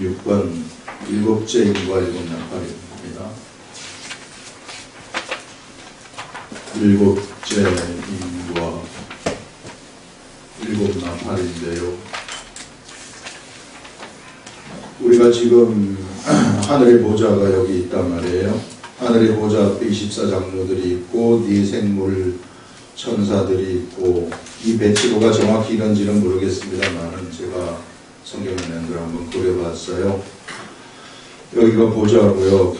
6번 일곱째 인과 일곱 나팔입니다. 일곱째 인과 일곱 나팔인데요. 우리가 지금 하늘의 보좌가 여기 있단 말이에요. 하늘의 보좌 앞에 24장로들이 있고 네 생물 천사들이 있고, 이 배치로가 정확히 이런지는 모르겠습니다만 제가 성경에 있는 걸 한번 그려봤어요. 여기가 보좌고요.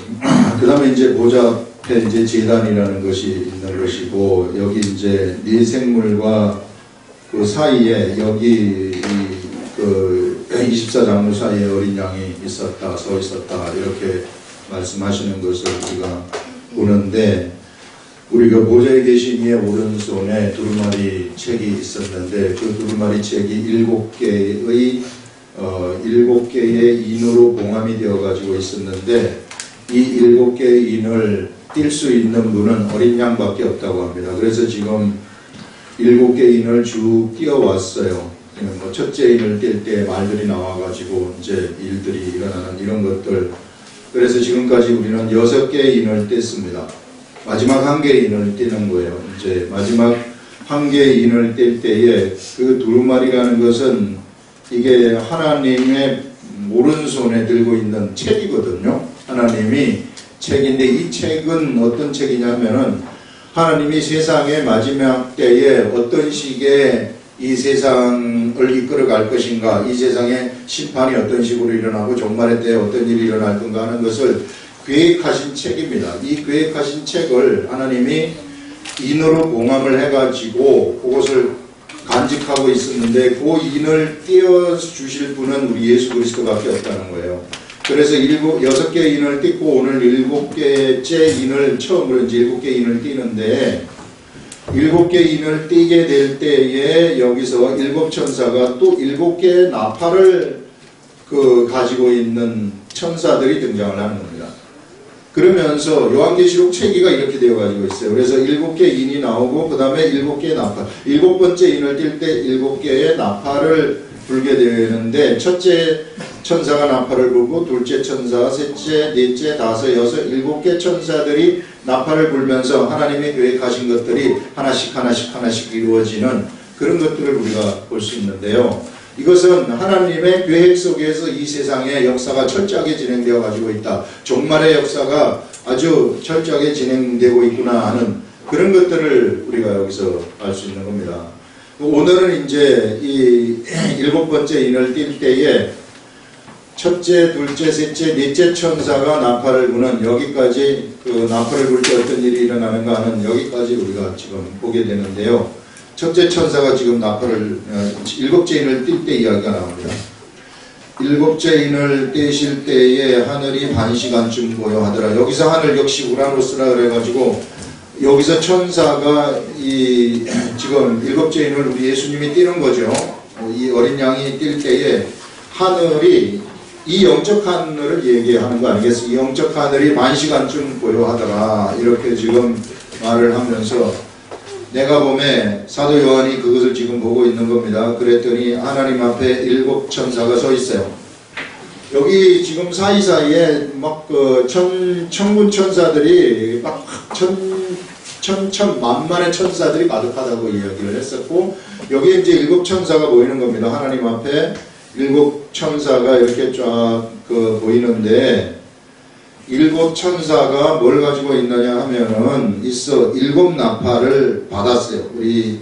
그 다음에 이제 보좌 앞에 이제 제단이라는 것이 있는 것이고, 여기 이제 네 생물과 그 사이에 여기 그 24장로 사이에 어린 양이 있었다, 서 있었다, 이렇게 말씀하시는 것을 우리가 보는데, 우리가 보좌에 계신 이의 오른손에 두루마리 책이 있었는데, 그 두루마리 책이 7개의 7개의 인으로 봉함이 되어 가지고 있었는데, 이 7개의 인을 띌 수 있는 분은 어린 양밖에 없다고 합니다. 그래서 지금 7개 인을 쭉 띄어왔어요. 뭐 첫째 인을 뗄 때 말들이 나와가지고 이제 일들이 일어나는 이런 것들. 그래서 지금까지 우리는 6개의 인을 뗐습니다. 마지막 1개의 인을 떼는 거예요. 이제 마지막 1개의 인을 뗄 때에 그 두루마리라는 것은 이게 하나님의 오른손에 들고 있는 책이거든요. 하나님이 책인데, 이 책은 어떤 책이냐면은 하나님이 세상의 마지막 때에 어떤 식의 이 세상을 이끌어 갈 것인가, 이 세상의 심판이 어떤 식으로 일어나고 종말의 때에 어떤 일이 일어날 건가 하는 것을 계획하신 책입니다. 이 계획하신 책을 하나님이 인으로 봉함을 해가지고 그것을 간직하고 있었는데, 그 인을 띄워주실 분은 우리 예수 그리스도밖에 없다는 거예요. 그래서 6개의 인을 띄고 오늘 7개째 인을 처음으로 이제 7개 인을 띄는데, 7개 인을 띄게 될 때에 여기서 7천사가 또 7개의 나팔을 가지고 있는 천사들이 등장을 하는 겁니다. 그러면서 요한계시록 체계가 이렇게 되어 가지고 있어요. 그래서 7개 인이 나오고 그 다음에 7개의 나팔, 7번째 인을 띨 때 7개의 나팔을 불게 되는데, 첫째 천사가 나팔을 불고 둘째 천사, 셋째, 넷째, 다섯, 여섯, 7개 천사들이 나팔을 불면서 하나님이 계획하신 것들이 하나씩 이루어지는 그런 것들을 우리가 볼 수 있는데요. 이것은 하나님의 계획 속에서 이 세상의 역사가 철저하게 진행되어 가지고 있다. 종말의 역사가 아주 철저하게 진행되고 있구나 하는 그런 것들을 우리가 여기서 알 수 있는 겁니다. 오늘은 이제 이 7번째 인을 띨 때에 첫째, 둘째, 셋째, 넷째 천사가 나팔을 부는 여기까지, 그 나팔을 불 때 어떤 일이 일어나는가 하는 여기까지 우리가 지금 보게 되는데요. 첫째 천사가 지금 나팔을 7째 인을 띨 때 이야기가 나옵니다. 7째 인을 떼실 때에 하늘이 반 시간쯤 고요하더라. 여기서 하늘 역시 우라노스라 그래가지고, 여기서 천사가 이 지금 7째 인을 우리 예수님이 띄는 거죠. 이 어린 양이 뛸 때에 하늘이, 이 영적 하늘을 얘기하는 거 아니겠어요? 이 영적 하늘이 반 시간쯤 고요하더라. 이렇게 지금 말을 하면서, 내가 봄에 사도 요한이 그것을 지금 보고 있는 겁니다. 그랬더니 하나님 앞에 7 천사가 서 있어요. 여기 지금 사이사이에 막 천군 천사들이 막 만만의 천사들이 가득하다고 이야기를 했었고, 여기에 이제 7 천사가 보이는 겁니다. 하나님 앞에 7 천사가 이렇게 쫙 보이는데, 7 천사가 뭘 가지고 있느냐 하면은 7 나팔을 받았어요. 우리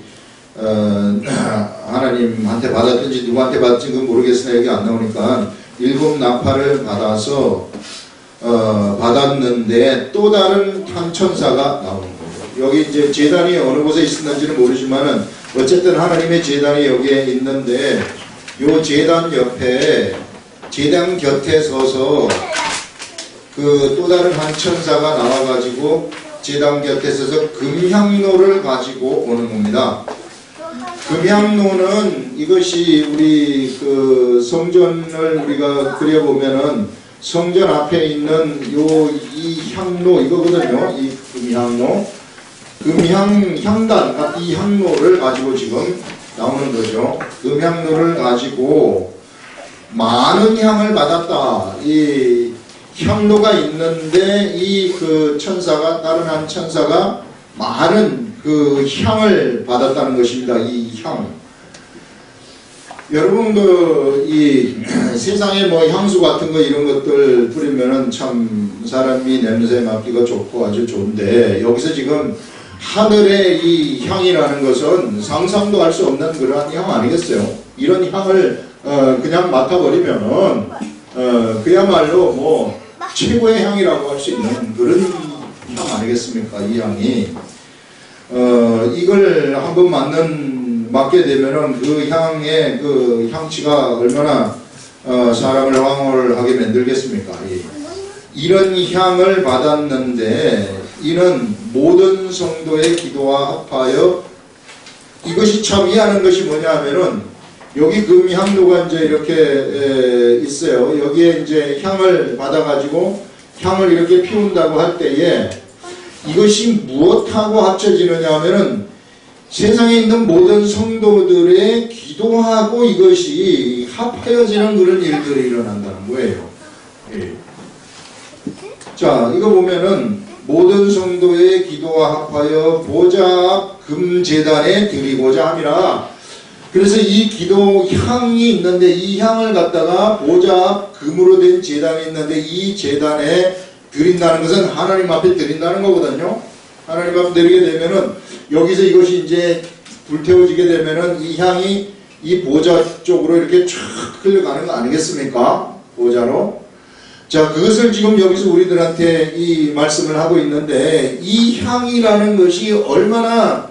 하나님한테 받았든지 누구한테 받았는지 모르겠으나 여기 안 나오니까 7 나팔을 받아서 받았는데, 또 다른 한 천사가 나오는 거예요. 여기 이제 제단이 어느 곳에 있었는지는 모르지만은 어쨌든 하나님의 제단이 여기에 있는데, 요 제단 옆에, 제단 곁에 서서 또 다른 한 천사가 나와가지고 제단 곁에 서서 금향로를 가지고 오는 겁니다. 금향로는 이것이 우리 성전을 우리가 그려보면은 성전 앞에 있는 이 향로 이거거든요. 이 금향로. 향단, 이 향로를 가지고 지금 나오는 거죠. 금향로를 가지고 많은 향을 받았다. 이 향로가 있는데 이 그 천사가, 다른 한 천사가 많은 그 향을 받았다는 것입니다. 이 향. 여러분 이 세상에 뭐 향수 같은 거 이런 것들 뿌리면은 참 사람이 냄새 맡기가 좋고 아주 좋은데, 여기서 지금 하늘의 이 향이라는 것은 상상도 할 수 없는 그러한 향 아니겠어요? 이런 향을 그냥 맡아버리면은 그야말로 뭐 최고의 향이라고 할 수 있는 그런 향 아니겠습니까? 이 향이 이걸 한번 맡게 되면은 그 향의 그 향취가 얼마나 사람을 황홀하게 만들겠습니까? 이런 향을 받았는데 이는 모든 성도의 기도와 합하여, 이것이 참 이해하는 것이 뭐냐 하면은 여기 금향로가 이제 이렇게 있어요. 여기에 이제 향을 받아가지고 향을 이렇게 피운다고 할 때에 이것이 무엇하고 합쳐지느냐 하면은 세상에 있는 모든 성도들의 기도하고 이것이 합하여지는 그런 일들이 일어난다는 거예요. 예. 자, 이거 보면은 모든 성도의 기도와 합하여 보좌 앞 금제단에 드리고자 함이라. 그래서 이 기도 향이 있는데 이 향을 갖다가 보좌 앞 금으로 된 제단이 있는데 이 제단에 드린다는 것은 하나님 앞에 드린다는 거거든요. 하나님 앞에 드리게 되면은 여기서 이것이 이제 불태워지게 되면은 이 향이 이 보좌 쪽으로 이렇게 쫙 흘러가는 거 아니겠습니까? 보좌로. 자, 그것을 지금 여기서 우리들한테 이 말씀을 하고 있는데, 이 향이라는 것이 얼마나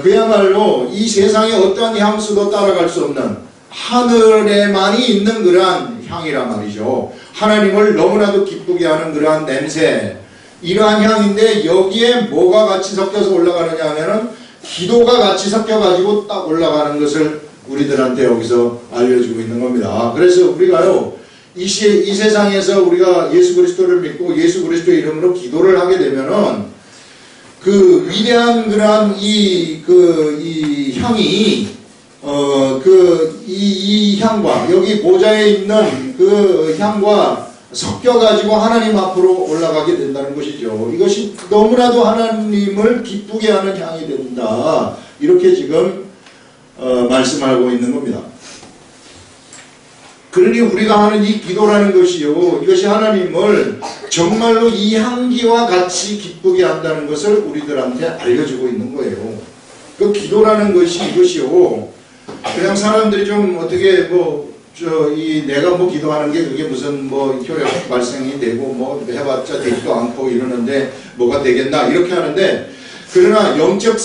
그야말로 이 세상에 어떠한 향수도 따라갈 수 없는 하늘에만이 있는 그러한 향이란 말이죠. 하나님을 너무나도 기쁘게 하는 그러한 냄새, 이러한 향인데 여기에 뭐가 같이 섞여서 올라가느냐 하면은 기도가 같이 섞여가지고 딱 올라가는 것을 우리들한테 여기서 알려주고 있는 겁니다. 그래서 우리가요, 이 세상에서 우리가 예수 그리스도를 믿고 예수 그리스도의 이름으로 기도를 하게 되면은 그 위대한 그러한 이 향이 이 향과 여기 보좌에 있는 그 향과 섞여가지고 하나님 앞으로 올라가게 된다는 것이죠. 이것이 너무나도 하나님을 기쁘게 하는 향이 된다. 이렇게 지금 말씀하고 있는 겁니다. 그러니 우리가 하는 이 기도라는 것이요, 이것이 하나님을 정말로 이 향기와 같이 기쁘게 한다는 것을 우리들한테 알려주고 있는 거예요. 그 기도라는 것이 이것이요, 그냥 사람들이 좀 어떻게 내가 기도하는 게 그게 무슨 효력 발생이 되고 해봤자 되지도 않고 이러는데 뭐가 되겠나 이렇게 하는데, 그러나 영적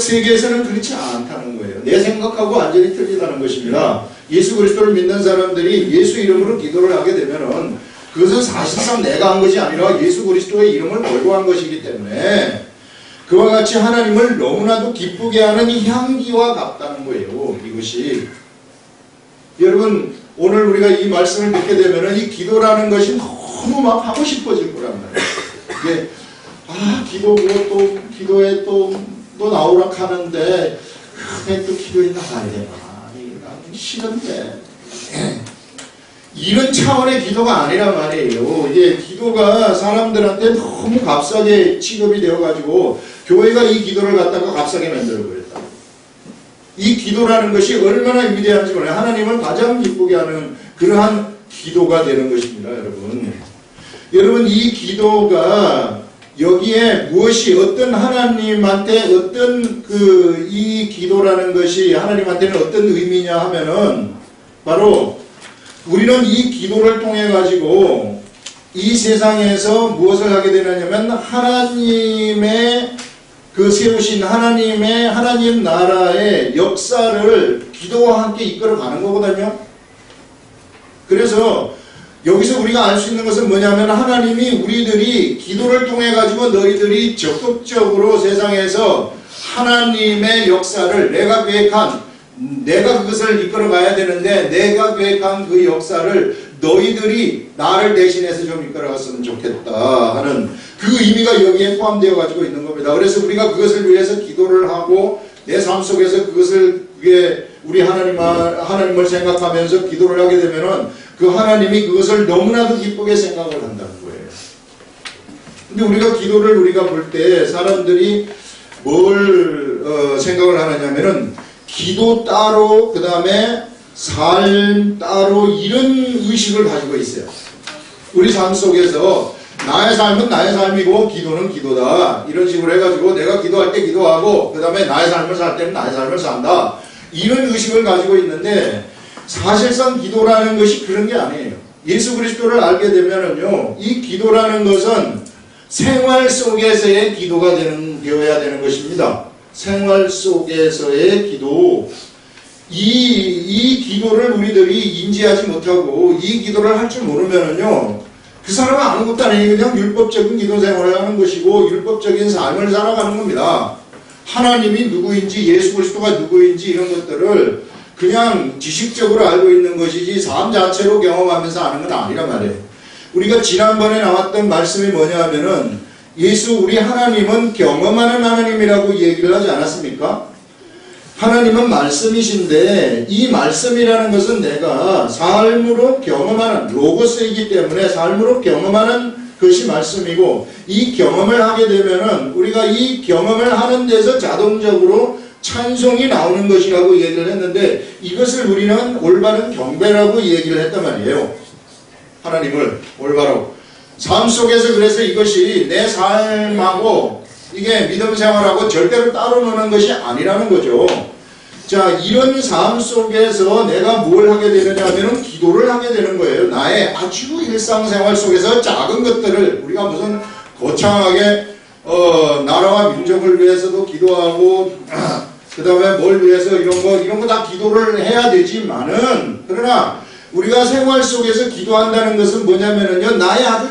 세계에서는 그렇지 않다는 거예요. 내 생각하고 완전히 틀리다는 것입니다. 예수 그리스도를 믿는 사람들이 예수 이름으로 기도를 하게 되면은 그것은 사실상 내가 한 것이 아니라 예수 그리스도의 이름을 걸고 한 것이기 때문에 그와 같이 하나님을 너무나도 기쁘게 하는 이 향기와 같다는 거예요. 이것이 여러분, 오늘 우리가 이 말씀을 듣게 되면은 이 기도라는 것이 너무 막 하고 싶어질 거란 말이에요. 이게 기도에 또 나오라 하는데 또 기도에 나가야 되나? 싫은데 이런 차원의 기도가 아니란 말이에요. 이게 기도가 사람들한테 너무 값싸게 취급이 되어가지고 교회가 이 기도를 갖다가 값싸게 만들어버렸다. 이 기도라는 것이 얼마나 위대한지 몰라요. 하나님을 가장 기쁘게 하는 그러한 기도가 되는 것입니다. 여러분 이 기도가 여기에 무엇이 어떤 하나님한테 어떤 이 기도라는 것이 하나님한테는 어떤 의미냐 하면은 바로 우리는 이 기도를 통해 가지고 이 세상에서 무엇을 하게 되느냐면 하나님의 세우신 하나님 나라의 역사를 기도와 함께 이끌어가는 거거든요. 그래서 여기서 우리가 알 수 있는 것은 뭐냐면 하나님이 우리들이 기도를 통해 가지고 너희들이 적극적으로 세상에서 하나님의 역사를 내가 그것을 이끌어 가야 되는데 내가 계획한 그 역사를 너희들이 나를 대신해서 좀 이끌어 갔으면 좋겠다 하는 그 의미가 여기에 포함되어 가지고 있는 겁니다. 그래서 우리가 그것을 위해서 기도를 하고 내 삶 속에서 그것을 위해 우리 하나님을 생각하면서 기도를 하게 되면은 그 하나님이 그것을 너무나도 기쁘게 생각을 한다는 거예요. 근데 우리가 기도를 우리가 볼 때 사람들이 뭘 생각을 하느냐면은 기도 따로 그 다음에 삶 따로 이런 의식을 가지고 있어요. 우리 삶 속에서 나의 삶은 나의 삶이고 기도는 기도다 이런 식으로 해가지고 내가 기도할 때 기도하고 그 다음에 나의 삶을 살 때는 나의 삶을 산다 이런 의식을 가지고 있는데 사실상 기도라는 것이 그런 게 아니에요. 예수 그리스도를 알게 되면은요 이 기도라는 것은 생활 속에서의 기도가 되어야 되는 것입니다. 생활 속에서의 기도. 이 기도를 우리들이 인지하지 못하고 이 기도를 할 줄 모르면은요 그 사람은 아무것도 아니에요. 그냥 율법적인 기도 생활을 하는 것이고 율법적인 삶을 살아가는 겁니다. 하나님이 누구인지 예수 그리스도가 누구인지 이런 것들을 그냥 지식적으로 알고 있는 것이지 삶 자체로 경험하면서 아는 건 아니란 말이에요. 우리가 지난번에 나왔던 말씀이 뭐냐 하면은 우리 하나님은 경험하는 하나님이라고 얘기를 하지 않았습니까? 하나님은 말씀이신데 이 말씀이라는 것은 내가 삶으로 경험하는 로고스이기 때문에 삶으로 경험하는 것이 말씀이고 이 경험을 하게 되면은 우리가 이 경험을 하는 데서 자동적으로 찬송이 나오는 것이라고 얘기를 했는데 이것을 우리는 올바른 경배라고 얘기를 했단 말이에요. 하나님을 올바로 삶 속에서 그래서 이것이 내 삶하고 이게 믿음 생활하고 절대로 따로 노는 것이 아니라는 거죠. 자, 이런 삶 속에서 내가 뭘 하게 되느냐 하면 기도를 하게 되는 거예요. 나의 아주 일상생활 속에서 작은 것들을 우리가 무슨 거창하게 나라와 민족을 위해서도 기도하고 그 다음에 뭘 위해서 이런 거 다 기도를 해야 되지만은 그러나 우리가 생활 속에서 기도한다는 것은 뭐냐면은요 나의 아주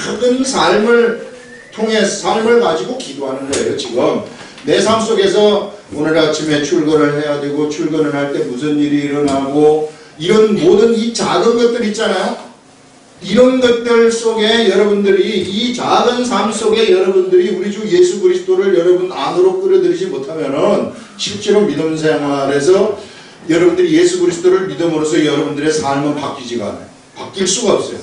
작은 삶을 통해서 삶을 가지고 기도하는 거예요. 지금 내 삶 속에서 오늘 아침에 출근을 해야 되고 출근을 할 때 무슨 일이 일어나고 이런 모든 이 작은 것들 있잖아요. 이런 것들 속에 여러분들이 이 작은 삶 속에 여러분들이 우리 주 예수 그리스도를 여러분 안으로 끌어들이지 못하면은 실제로 믿음 생활에서 여러분들이 예수 그리스도를 믿음으로써 여러분들의 삶은 바뀌지가 않아요. 바뀔 수가 없어요.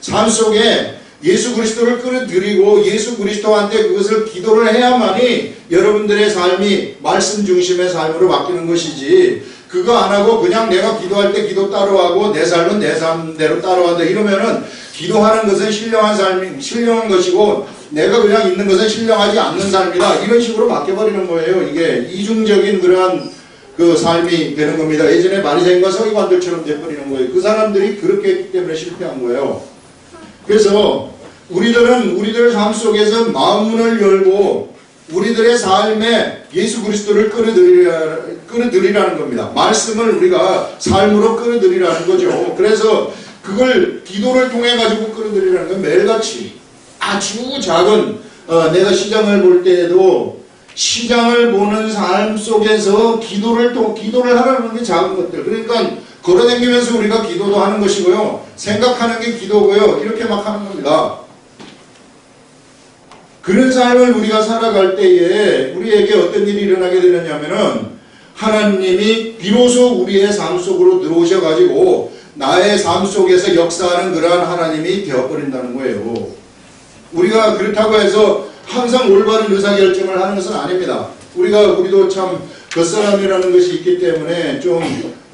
삶 속에 예수 그리스도를 끌어들이고 예수 그리스도한테 그것을 기도를 해야만이 여러분들의 삶이 말씀 중심의 삶으로 바뀌는 것이지 그거 안 하고 그냥 내가 기도할 때 기도 따로 하고 내 삶은 내 삶대로 따로 한다 이러면은 기도하는 것은 신령한 것이고 내가 그냥 있는 것은 신령하지 않는 삶이다 이런 식으로 바뀌어버리는 거예요. 이게 이중적인 그러한 그 삶이 되는 겁니다. 예전에 바리새인과 서기관들처럼 돼버리는 거예요. 그 사람들이 그렇게 했기 때문에 실패한 거예요. 그래서 우리들은 우리들의 삶 속에서 마음문을 열고 우리들의 삶에 예수 그리스도를 끌어들이라는 겁니다. 말씀을 우리가 삶으로 끌어들이라는 거죠. 그래서 그걸 기도를 통해 가지고 끌어들이라는 건 매일같이 아주 작은 내가 시장을 볼 때에도 시장을 보는 삶 속에서 기도를 하라는 게 작은 것들. 그러니까 걸어다니면서 우리가 기도도 하는 것이고요. 생각하는 게 기도고요. 이렇게 막 하는 겁니다. 그런 삶을 우리가 살아갈 때에 우리에게 어떤 일이 일어나게 되느냐면은 하나님이 비로소 우리의 삶 속으로 들어오셔가지고 나의 삶 속에서 역사하는 그러한 하나님이 되어버린다는 거예요. 우리가 그렇다고 해서 항상 올바른 의사결정을 하는 것은 아닙니다. 우리도 참 겉사람이라는 것이 있기 때문에 좀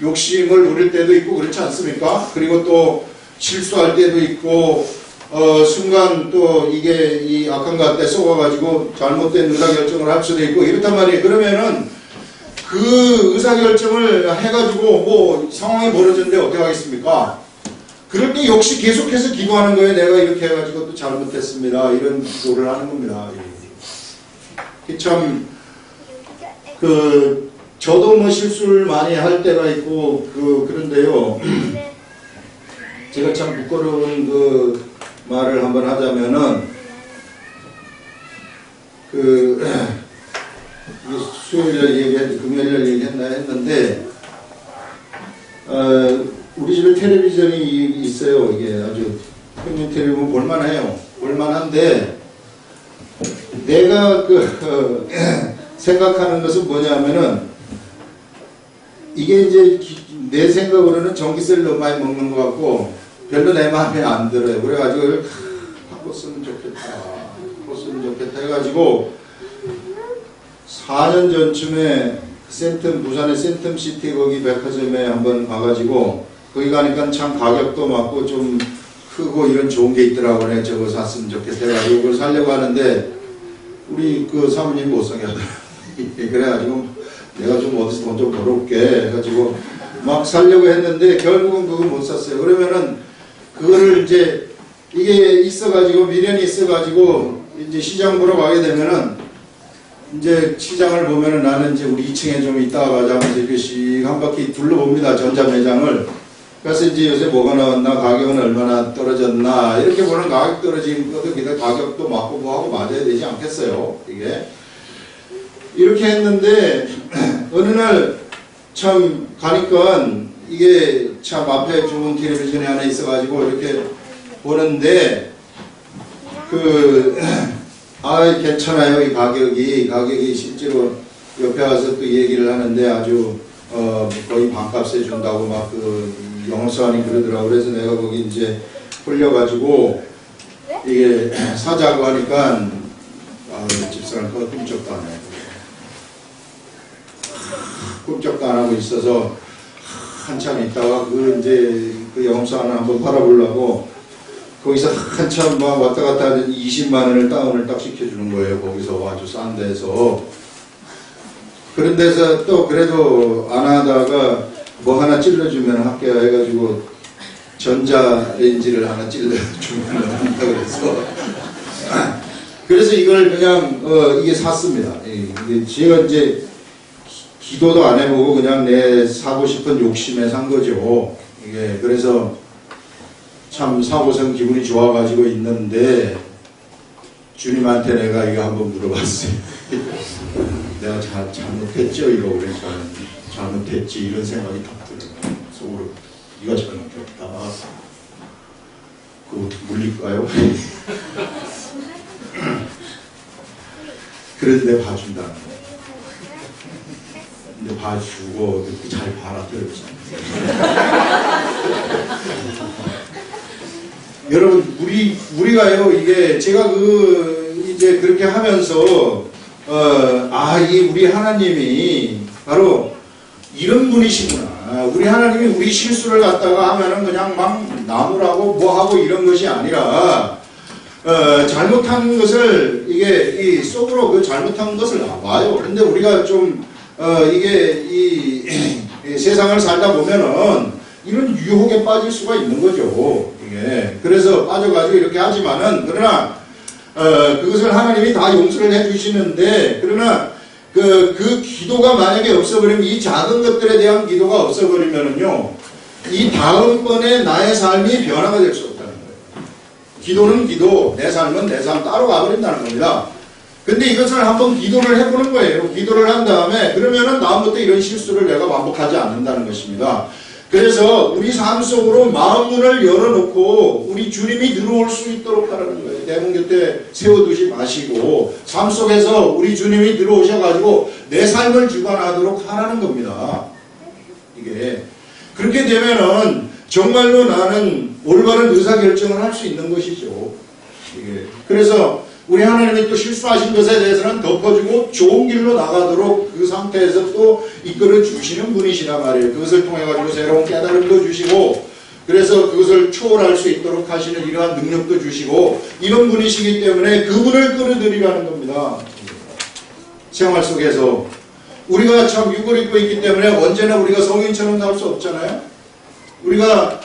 욕심을 부릴 때도 있고 그렇지 않습니까? 그리고 또 실수할 때도 있고 순간 또 이게 이 악한 가운데 속아가지고 잘못된 의사결정을 할 수도 있고 이렇단 말이에요. 그러면은 그 의사결정을 해가지고 뭐 상황이 벌어졌는데 어떻게 하겠습니까? 그럴 때 역시 계속해서 기도하는 거예요. 내가 이렇게 해가지고 또 잘못했습니다. 이런 기도를 하는 겁니다. 참 저도 뭐 실수를 많이 할 때가 있고 그런데요. 제가 참 부끄러운 그 말을 한번 하자면은 수요일날 금요일날 얘기했나 했는데 우리 집에 텔레비전이 있어요. 이게 아주 평균 텔레비전 볼만해요. 볼만한데 내가 생각하는 것은 뭐냐면은 이게 이제 내 생각으로는 전기세를 너무 많이 먹는 것 같고 별로 내 마음에 안 들어요. 그래가지고 바꿨으면 좋겠다. 바꿨으면 좋겠다 해가지고 4년 전쯤에 부산의 센텀시티 거기 백화점에 한번 가가지고 거기 가니까 참 가격도 맞고 좀 크고 이런 좋은 게 있더라고요. 내가 저거 샀으면 좋겠다 해가지고 그걸 사려고 하는데 우리 그 사모님 못 사게 하더라고요. 그래가지고 내가 좀 어디서 돈 좀 벌어올게 해가지고 막 사려고 했는데 결국은 그거 못 샀어요. 그러면은 그거를 이제 이게 있어가지고 미련이 있어가지고 이제 시장 보러 가게 되면은 이제 시장을 보면은 나는 이제 우리 2층에 좀 있다가 가자면서 이렇게 한 바퀴 둘러봅니다. 전자매장을. 그래서 이제 요새 뭐가 나왔나, 가격은 얼마나 떨어졌나, 이렇게 보는 가격 떨어진 것도 그냥 가격도 맞고 뭐하고 맞아야 되지 않겠어요, 이게. 이렇게 했는데, 어느 날 참 가니까 이게 참 앞에 좋은 텔레비전이 하나 있어가지고 이렇게 보는데, 괜찮아요, 이 가격이 실제로 옆에 와서 그 얘기를 하는데 아주, 거의 반값에 준다고 막 영업사원이 그러더라고. 그래서 내가 거기 이제 홀려가지고 이게 사자고 하니까 집사람 그거 꿈쩍도 안 해. 꿈쩍도 안 하고 있어서 한참 있다가 그 영업사원을 한번 팔아보려고 거기서 한참 막 왔다 갔다 하는 20만 원을 다운을 딱 시켜주는 거예요. 거기서 아주 싼 데서. 그런 데서 또 그래도 안 하다가 뭐 하나 찔러주면 할게요 해가지고 전자레인지를 하나 찔러주면 한다 그래서 그래서 이걸 그냥 이게 샀습니다. 이게 제가 이제 기도도 안 해보고 그냥 내 사고 싶은 욕심에 산 거죠. 이게 그래서 참 사고선 기분이 좋아가지고 있는데 주님한테 내가 이거 한번 물어봤어요. 내가 잘못했죠 이거. 그러니까 잘못했지 이런 생각이 딱 들어요. 속으로 네가 잘못했다. 그거 어떻게 물릴까요? 그래서 내가 봐준다는 거야. 근데 봐주고 이렇게 잘 봐라 그랬잖아. 여러분 우리가요 이게 제가 이제 그렇게 하면서 이 우리 하나님이 바로 이런 분이시구나. 우리 하나님이 우리 실수를 갖다가 하면은 그냥 막 나무라고 뭐하고 이런 것이 아니라 잘못한 것을 이게 이 속으로 그 잘못한 것을 봐요. 그런데 우리가 좀 이게 이 세상을 살다 보면은 이런 유혹에 빠질 수가 있는 거죠. 이게 그래서 빠져가지고 이렇게 하지만은 그러나 그것을 하나님이 다 용서를 해주시는데 그러나 그 기도가 만약에 없어버리면 이 작은 것들에 대한 기도가 없어버리면은요 이 다음번에 나의 삶이 변화가 될 수 없다는 거예요. 기도는 기도, 내 삶은 내 삶 따로 가버린다는 겁니다. 근데 이것을 한번 기도를 해보는 거예요. 기도를 한 다음에 그러면은 다음부터 이런 실수를 내가 반복하지 않는다는 것입니다. 그래서 우리 삶 속으로 마음문을 열어놓고 우리 주님이 들어올 수 있도록 하라는 거예요. 내 문 곁에 세워두지 마시고 삶 속에서 우리 주님이 들어오셔가지고 내 삶을 주관하도록 하라는 겁니다. 이게 그렇게 되면은 정말로 나는 올바른 의사결정을 할 수 있는 것이죠. 이게 그래서 우리 하나님이 또 실수하신 것에 대해서는 덮어주고 좋은 길로 나가도록 그 상태에서 또 이끌어 주시는 분이시란 말이에요. 그것을 통해 가지고 새로운 깨달음도 주시고 그래서 그것을 초월할 수 있도록 하시는 이러한 능력도 주시고 이런 분이시기 때문에 그분을 끌어들이라는 겁니다. 생활 속에서 우리가 참 육을 입고 있기 때문에 언제나 우리가 성인처럼 살 수 없잖아요. 우리가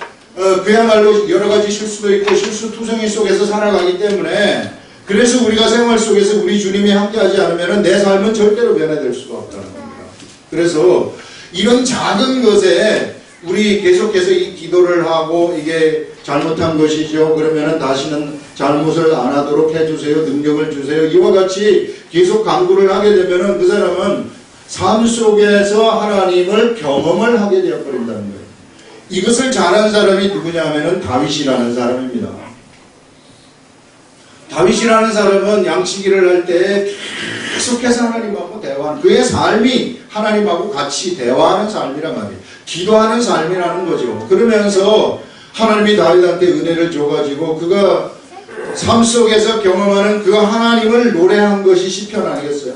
그야말로 여러 가지 실수도 있고 실수투성이 속에서 살아가기 때문에 그래서 우리가 생활 속에서 우리 주님이 함께하지 않으면 내 삶은 절대로 변화될 수가 없다는 겁니다. 그래서 이런 작은 것에 우리 계속해서 이 기도를 하고 이게 잘못한 것이죠. 그러면은 다시는 잘못을 안 하도록 해주세요. 능력을 주세요. 이와 같이 계속 강구를 하게 되면은 그 사람은 삶 속에서 하나님을 경험을 하게 되어버린다는 거예요. 이것을 잘한 사람이 누구냐 하면은 다윗이라는 사람입니다. 다윗이라는 사람은 양치기를 할 때 계속해서 하나님하고 대화하는 그의 삶이 하나님하고 같이 대화하는 삶이란 말이에요. 기도하는 삶이라는 거죠. 그러면서 하나님이 다윗한테 은혜를 줘가지고 그가 삶 속에서 경험하는 그 하나님을 노래한 것이 시편 아니겠어요?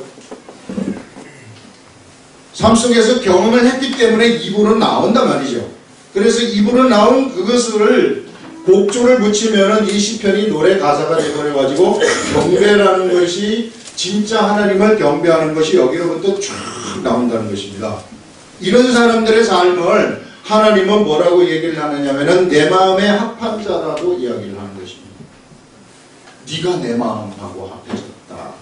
삶 속에서 경험을 했기 때문에 입으로 나온단 말이죠. 그래서 입으로 나온 그것을 곡조를 붙이면은 이 시편이 노래 가사가 되어버려가지고 경배라는 것이 진짜 하나님을 경배하는 것이 여기로부터 쭉 나온다는 것입니다. 이런 사람들의 삶을 하나님은 뭐라고 얘기를 하느냐면은 내 마음에 합한 자라고 이야기를 하는 것입니다. 네가 내 마음하고 합해졌다.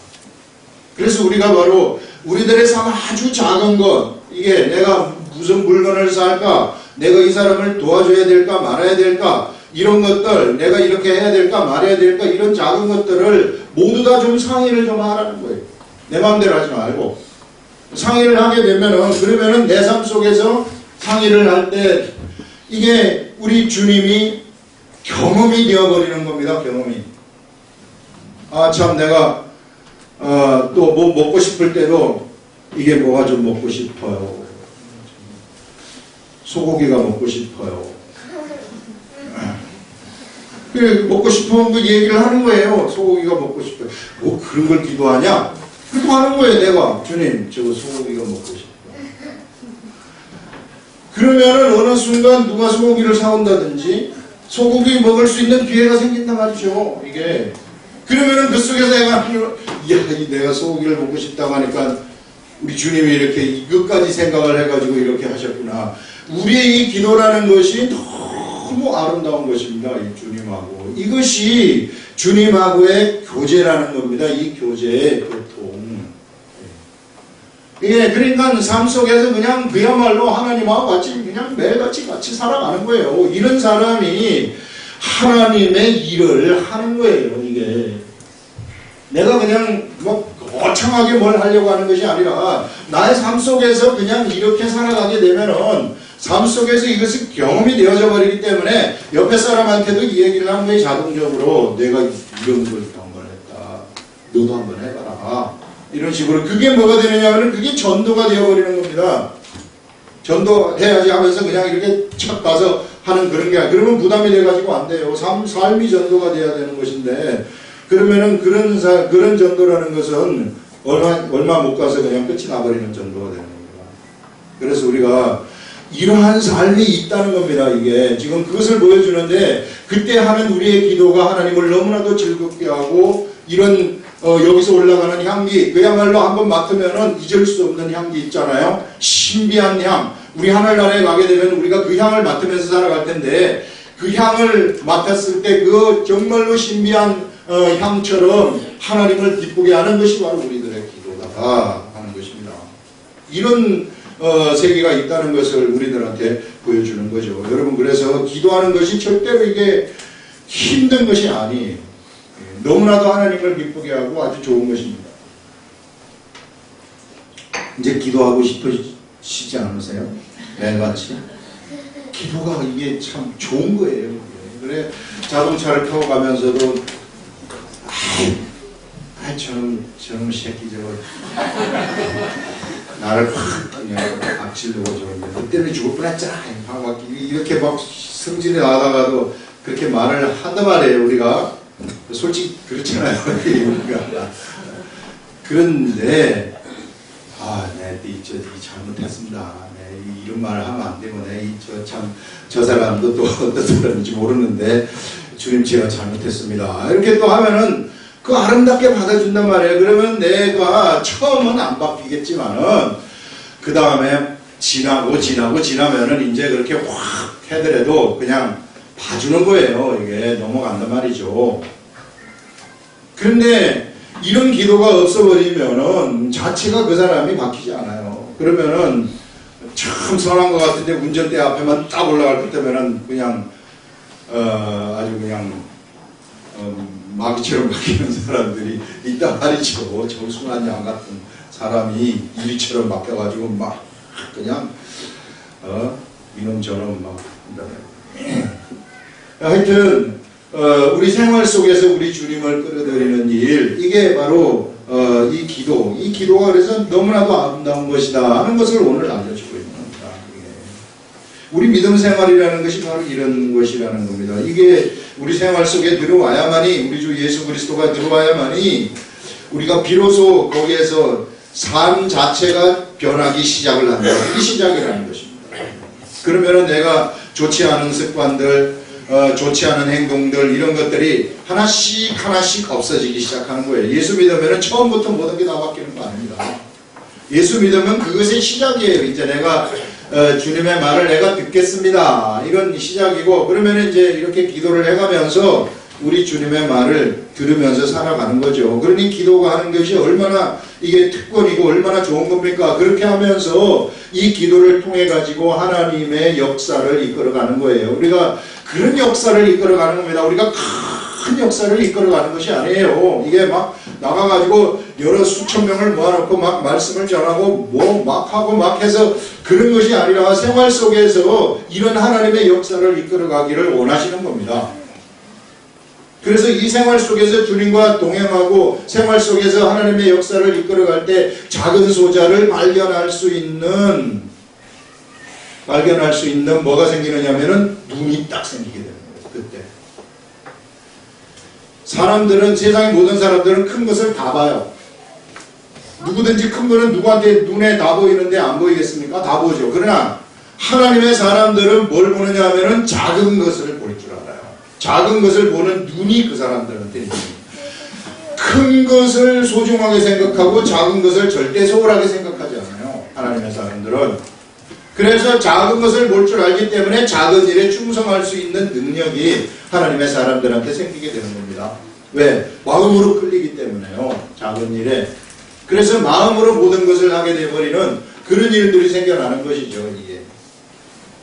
그래서 우리가 바로 우리들의 삶 아주 작은 것, 이게 내가 무슨 물건을 살까, 내가 이 사람을 도와줘야 될까 말아야 될까, 이런 것들, 내가 이렇게 해야 될까 말해야 될까, 이런 작은 것들을 모두 다 좀 상의를 좀 하라는 거예요. 내 마음대로 하지 말고 상의를 하게 되면은, 그러면은 내 삶 속에서 상의를 할 때 이게 우리 주님이 경험이 되어버리는 겁니다. 경험이. 아 참 내가 또 뭐 먹고 싶을 때도 이게 뭐가 좀 먹고 싶어요. 소고기가 먹고 싶어요. 먹고 싶은 그 얘기를 하는 거예요. 소고기가 먹고 싶어요. 뭐 그런 걸 기도하냐? 기도하는 거예요. 내가 주님 저 소고기가 먹고 싶어요. 그러면은 어느 순간 누가 소고기를 사온다든지 소고기 먹을 수 있는 기회가 생긴단 말이죠. 이게 그러면은 그 속에서 내가 소고기를 먹고 싶다고 하니까 우리 주님이 이렇게 이것까지 생각을 해가지고 이렇게 하셨구나. 우리의 이 기도라는 것이 너무 아름다운 것입니다. 이 주님하고 이것이 주님하고의 교제라는 겁니다. 이 교제의 교통. 예, 그러니까 삶 속에서 그냥 그야말로 하나님하고 같이 그냥 매일같이 같이 살아가는 거예요. 이런 사람이 하나님의 일을 하는 거예요. 이게 내가 그냥 뭐 거창하게 뭘 하려고 하는 것이 아니라 나의 삶 속에서 그냥 이렇게 살아가게 되면은 삶 속에서 이것이 경험이 되어져 버리기 때문에 옆에 사람한테도 이 얘기를 하는 거예요. 자동적으로 내가 이런 걸 경험했다. 너도 한번 해봐라. 이런 식으로. 그게 뭐가 되느냐 하면 그게 전도가 되어버리는 겁니다. 전도해야지 하면서 그냥 이렇게 착 가서 하는 그런 게 아니라 그러면 부담이 돼가지고 안 돼요. 삶이 전도가 돼야 되는 것인데 그러면은 그런 전도라는 것은 얼마 못 가서 그냥 끝이 나버리는 전도가 되는 겁니다. 그래서 우리가 이러한 삶이 있다는 겁니다. 이게 지금 그것을 보여주는데 그때 하는 우리의 기도가 하나님을 너무나도 즐겁게 하고 이런 여기서 올라가는 향기 그야말로 한번 맡으면은 잊을 수 없는 향기 있잖아요. 신비한 향. 우리 하늘나라에 가게 되면 우리가 그 향을 맡으면서 살아갈 텐데 그 향을 맡았을 때 그 정말로 신비한 향처럼 하나님을 기쁘게 하는 것이 바로 우리들의 기도다 하는 것입니다. 이런 세계가 있다는 것을 우리들한테 보여주는 거죠. 여러분 그래서 기도하는 것이 절대로 이게 힘든 것이 아니에요. 너무나도 하나님을 기쁘게 하고 아주 좋은 것입니다. 이제 기도하고 싶으시지 않으세요? 매일같이? 기도가 이게 참 좋은 거예요. 그래 자동차를 타고 가면서도 저놈 새끼 저거 나를 확 그냥 악질려고 저러는데 너 때문에 죽을 뻔했잖아. 이렇게 막 성질이 나다가도 그렇게 말을 한단 말이에요. 우리가 솔직히 그렇잖아요. 그런데 네 잘못했습니다. 이런 말을 하면 안 되고 저 사람도 또 어떤 사람인지 모르는데 주님 제가 잘못했습니다. 이렇게 또 하면은 그 아름답게 받아준단 말이에요. 그러면 내가 처음은 안 바뀌겠지만은 그 다음에 지나면은 이제 그렇게 확 해더라도 그냥 봐주는 거예요. 이게 넘어간단 말이죠. 그런데 이런 기도가 없어버리면은 자체가 그 사람이 바뀌지 않아요. 그러면은 참 선한 것 같은데 운전대 앞에만 딱 올라갈 때면은 그냥 아주 그냥 마귀처럼 바뀌는 사람들이 있단 말이죠. 정순한 양 같은 사람이 이리처럼 바뀌어가지고 막 그냥 이놈 저놈 막 하여튼 우리 생활 속에서 우리 주님을 끌어들이는 일 이게 바로 이 기도가 그래서 너무나도 아름다운 것이다 하는 것을 오늘 알려주고 있는 겁니다. 우리 믿음 생활이라는 것이 바로 이런 것이라는 겁니다. 이게 우리 생활 속에 들어와야만이, 우리 주 예수 그리스도가 들어와야만이 우리가 비로소 거기에서 삶 자체가 변하기 시작을 한다. 이 시작이라는 것입니다. 그러면은 내가 좋지 않은 습관들, 좋지 않은 행동들, 이런 것들이 하나씩 없어지기 시작하는 거예요. 예수 믿으면 처음부터 모든 게 다 바뀌는 거 아닙니다. 예수 믿으면 그것의 시작이에요. 이제 내가 주님의 말을 내가 듣겠습니다. 이건 시작이고, 그러면 이제 이렇게 기도를 해가면서 우리 주님의 말을 들으면서 살아가는 거죠. 그러니 기도가 하는 것이 얼마나 이게 특권이고 얼마나 좋은 겁니까? 그렇게 하면서 이 기도를 통해 가지고 하나님의 역사를 이끌어가는 거예요. 우리가 그런 역사를 이끌어가는 겁니다. 우리가 큰 역사를 이끌어가는 것이 아니에요. 이게 막 나가가지고 여러 수천 명을 모아놓고 막 말씀을 전하고 뭐 막 하고 막 해서 그런 것이 아니라 생활 속에서 이런 하나님의 역사를 이끌어가기를 원하시는 겁니다. 그래서 이 생활 속에서 주님과 동행하고 생활 속에서 하나님의 역사를 이끌어갈 때 작은 소자를 발견할 수 있는 뭐가 생기느냐면은 눈이 딱 생기게 되는 거예요. 그때 사람들은, 세상의 모든 사람들은 큰 것을 다 봐요. 누구든지 큰 거는 누구한테 눈에 다 보이는데 안 보이겠습니까? 다 보죠. 그러나 하나님의 사람들은 뭘 보느냐 하면은 작은 것을 볼 줄 알아요. 작은 것을 보는 눈이 그 사람들한테 있습니다. 큰 것을 소중하게 생각하고 작은 것을 절대 소홀하게 생각하지 않아요. 하나님의 사람들은. 그래서 작은 것을 볼 줄 알기 때문에 작은 일에 충성할 수 있는 능력이 하나님의 사람들한테 생기게 되는 겁니다. 왜? 마음으로 끌리기 때문에요. 작은 일에. 그래서 마음으로 모든 것을 하게 되어버리는 그런 일들이 생겨나는 것이죠.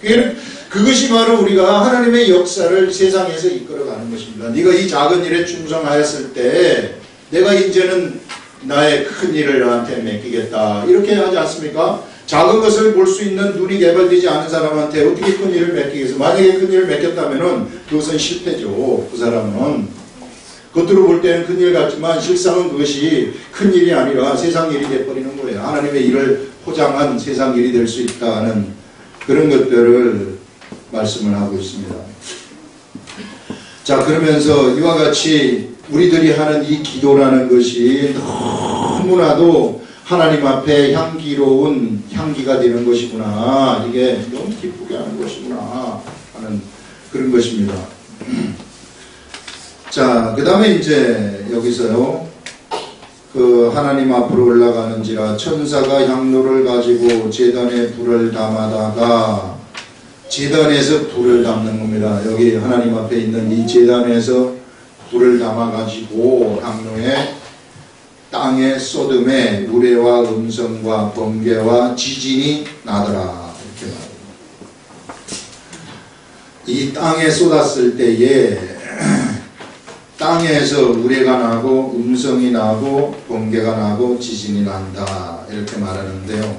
이게. 그것이 바로 우리가 하나님의 역사를 세상에서 이끌어가는 것입니다. 네가 이 작은 일에 충성하였을 때 내가 이제는 나의 큰 일을 너한테 맡기겠다. 이렇게 하지 않습니까? 작은 것을 볼 수 있는 눈이 개발되지 않은 사람한테 어떻게 큰 일을 맡기겠어? 만약에 큰 일을 맡겼다면 그것은 실패죠. 그 사람은. 겉으로 볼 때는 큰 일 같지만 실상은 그것이 큰 일이 아니라 세상 일이 돼버리는 거예요. 하나님의 일을 포장한 세상 일이 될 수 있다는 그런 것들을 말씀을 하고 있습니다. 자, 그러면서 이와 같이 우리들이 하는 이 기도라는 것이 너무나도 하나님 앞에 향기로운 향기가 되는 것이구나. 이게 너무 기쁘게 하는 것이구나 하는 그런 것입니다. 자, 그 다음에 이제 여기서요, 그 하나님 앞으로 올라가는지라 천사가 향로를 가지고 제단에 불을 담아다가, 제단에서 불을 담는 겁니다. 여기 하나님 앞에 있는 이 제단에서 불을 담아가지고 향로에 땅에 쏟음에 우레와 음성과 번개와 지진이 나더라. 이렇게 말합니다. 이 땅에 쏟았을 때에 땅에서 우레가 나고 음성이 나고 번개가 나고 지진이 난다. 이렇게 말하는데요.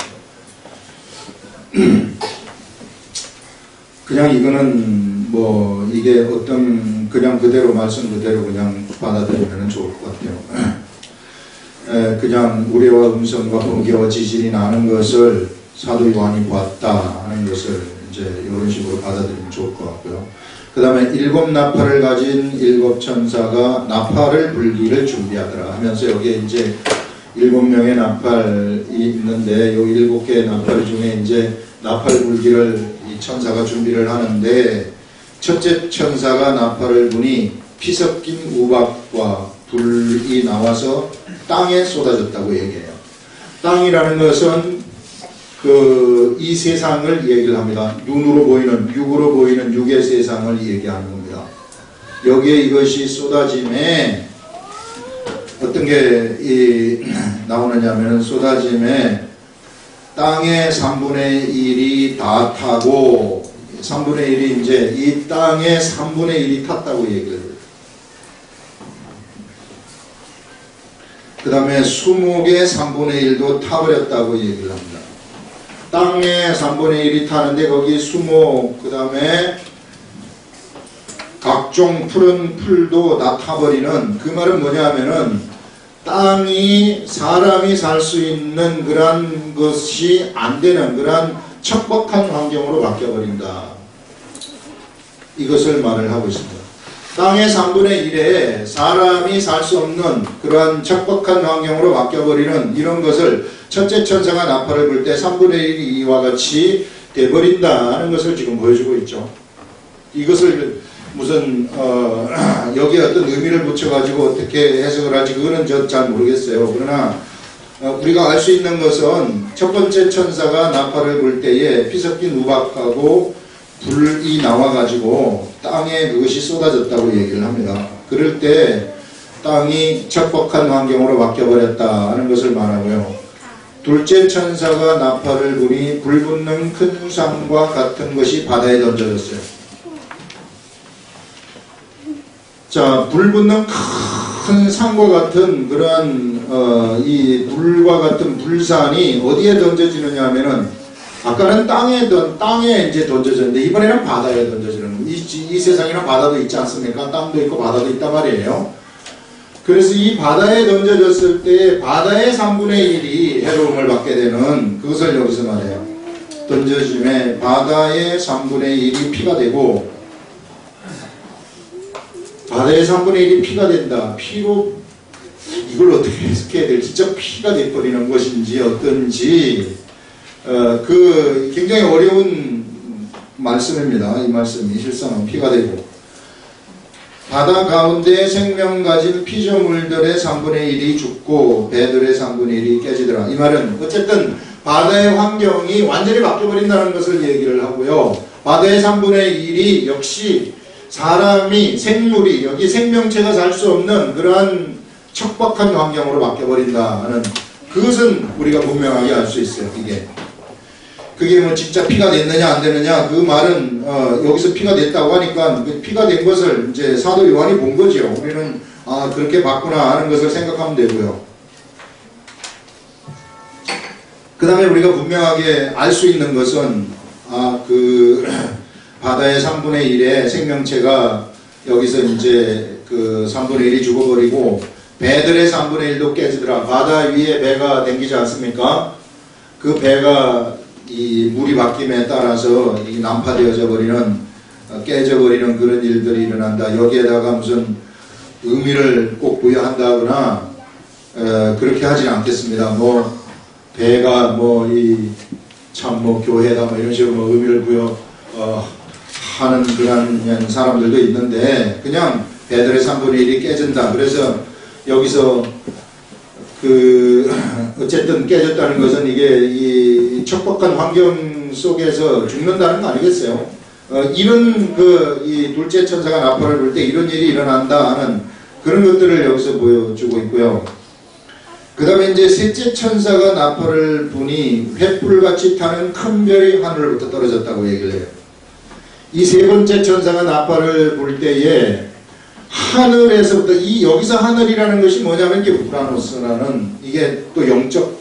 그냥 이거는 뭐 이게 어떤 그냥 그대로 말씀 그대로 그냥 받아들이면 좋을 것 같아요. 그냥 우레와 음성과 번개와 지진이 나는 것을 사도 요한이 보았다 하는 것을 이제 이런 식으로 받아들이면 좋을 것 같고요. 그 다음에 7 나팔을 가진 7 천사가 나팔을 불기를 준비하더라 하면서 여기에 이제 7명의 나팔이 있는데 이 7개의 나팔 중에 이제 나팔 불기를 이 천사가 준비를 하는데, 첫째 천사가 나팔을 부니 피 섞인 우박과 불이 나와서 땅에 쏟아졌다고 얘기해요. 땅이라는 것은 이 세상을 얘기를 합니다. 눈으로 보이는, 육으로 보이는 육의 세상을 얘기하는 겁니다. 여기에 이것이 쏟아짐에 어떤 게 나오느냐면, 쏟아짐에 땅의 3분의 1이 다 타고, 3분의 1이 이제 이 땅의 3분의 1이 탔다고 얘기를 해요. 그 다음에 수목의 3분의 1도 타버렸다고 얘기를 합니다. 땅의 3분의 1이 타는데 거기 수목, 그 다음에 각종 푸른 풀도 다 타버리는, 그 말은 뭐냐 하면은 땅이 사람이 살 수 있는 그런 것이 안 되는 그런 척박한 환경으로 바뀌어버린다. 이것을 말을 하고 있습니다. 땅의 3분의 1에 사람이 살 수 없는 그러한 척박한 환경으로 바뀌어버리는 이런 것을 첫째 천사가 나팔을 불 때 3분의 1이 이와 같이 돼버린다는 것을 지금 보여주고 있죠. 이것을 무슨 여기에 어떤 의미를 붙여가지고 어떻게 해석을 할지 그거는 저 잘 모르겠어요. 그러나 우리가 알 수 있는 것은 첫 번째 천사가 나팔을 불 때에 피 섞인 우박하고 불이 나와가지고 땅에 그것이 쏟아졌다고 얘기를 합니다. 그럴 때 땅이 척박한 환경으로 바뀌어버렸다는 것을 말하고요. 둘째 천사가 나팔을 부니 불 붙는 큰 상과 같은 것이 바다에 던져졌어요. 자, 불 붙는 큰 상과 같은 그러한 이 불과 같은 불산이 어디에 던져지느냐 하면은 아까는 땅에 이제 던져졌는데 이번에는 바다에 던져지는 이 세상에는 바다도 있지 않습니까? 땅도 있고 바다도 있단 말이에요. 그래서 이 바다에 던져졌을 때 바다의 3분의 1이 해로움을 받게 되는 그것을 여기서 말해요. 던져짐에 바다의 3분의 1이 피가 되고 바다의 3분의 1이 피가 된다. 피로 이걸 어떻게 해석해야 될지 진짜 피가 돼버리는 것인지 어떤지 그 굉장히 어려운 말씀입니다. 이 말씀이 실상은 피가 되고 바다 가운데 생명 가진 피조물들의 3분의 1이 죽고 배들의 3분의 1이 깨지더라. 이 말은 어쨌든 바다의 환경이 완전히 바뀌어버린다는 것을 얘기를 하고요. 바다의 3분의 1이 역시 사람이 생물이 여기 생명체가 살 수 없는 그러한 척박한 환경으로 바뀌어버린다는 그것은 우리가 분명하게 알 수 있어요. 그게 뭐 진짜 피가 됐느냐 안 되느냐 그 말은 여기서 피가 됐다고 하니까 그 피가 된 것을 이제 사도 요한이 본 거죠. 우리는 그렇게 봤구나 하는 것을 생각하면 되고요. 그 다음에 우리가 분명하게 알 수 있는 것은 그 바다의 3분의 1의 생명체가 여기서 이제 그 3분의 1이 죽어버리고 배들의 3분의 1도 깨지더라. 바다 위에 배가 댕기지 않습니까? 그 배가 이 물이 바뀜에 따라서 이 난파되어져 버리는 깨져버리는 그런 일들이 일어난다. 여기에다가 무슨 의미를 꼭 부여한다거나 그렇게 하지는 않겠습니다. 뭐 배가 뭐 이 참 뭐 교회다 뭐 이런 식으로 뭐 의미를 부여 하는 그런 사람들도 있는데 그냥 배들의 3분의 1이 깨진다. 그래서 여기서 그 어쨌든 깨졌다는 것은 이게 이 척박한 환경 속에서 죽는다는 거 아니겠어요? 이런 이 둘째 천사가 나팔을 불 때 이런 일이 일어난다 하는 그런 것들을 여기서 보여주고 있고요. 그 다음에 이제 셋째 천사가 나팔을 부니 횃불같이 타는 큰 별이 하늘로부터 떨어졌다고 얘기를 해요. 이 세 번째 천사가 나팔을 불 때에 하늘에서부터 여기서 하늘이라는 것이 뭐냐면 이게 우라노스라는 이게 또 영적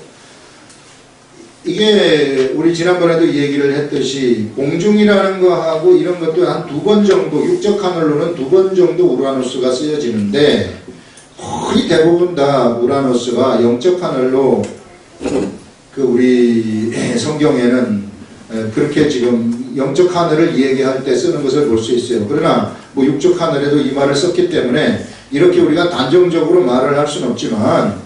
이게 우리 지난번에도 얘기를 했듯이 공중이라는 거하고 이런 것도 한 2번 정도 육적 하늘로는 2번 정도 우라노스가 쓰여지는데 거의 대부분 다 우라노스가 영적 하늘로 그 우리 성경에는 그렇게 지금 영적 하늘을 얘기할 때 쓰는 것을 볼 수 있어요. 그러나 뭐 육적 하늘에도 이 말을 썼기 때문에 이렇게 우리가 단정적으로 말을 할 수는 없지만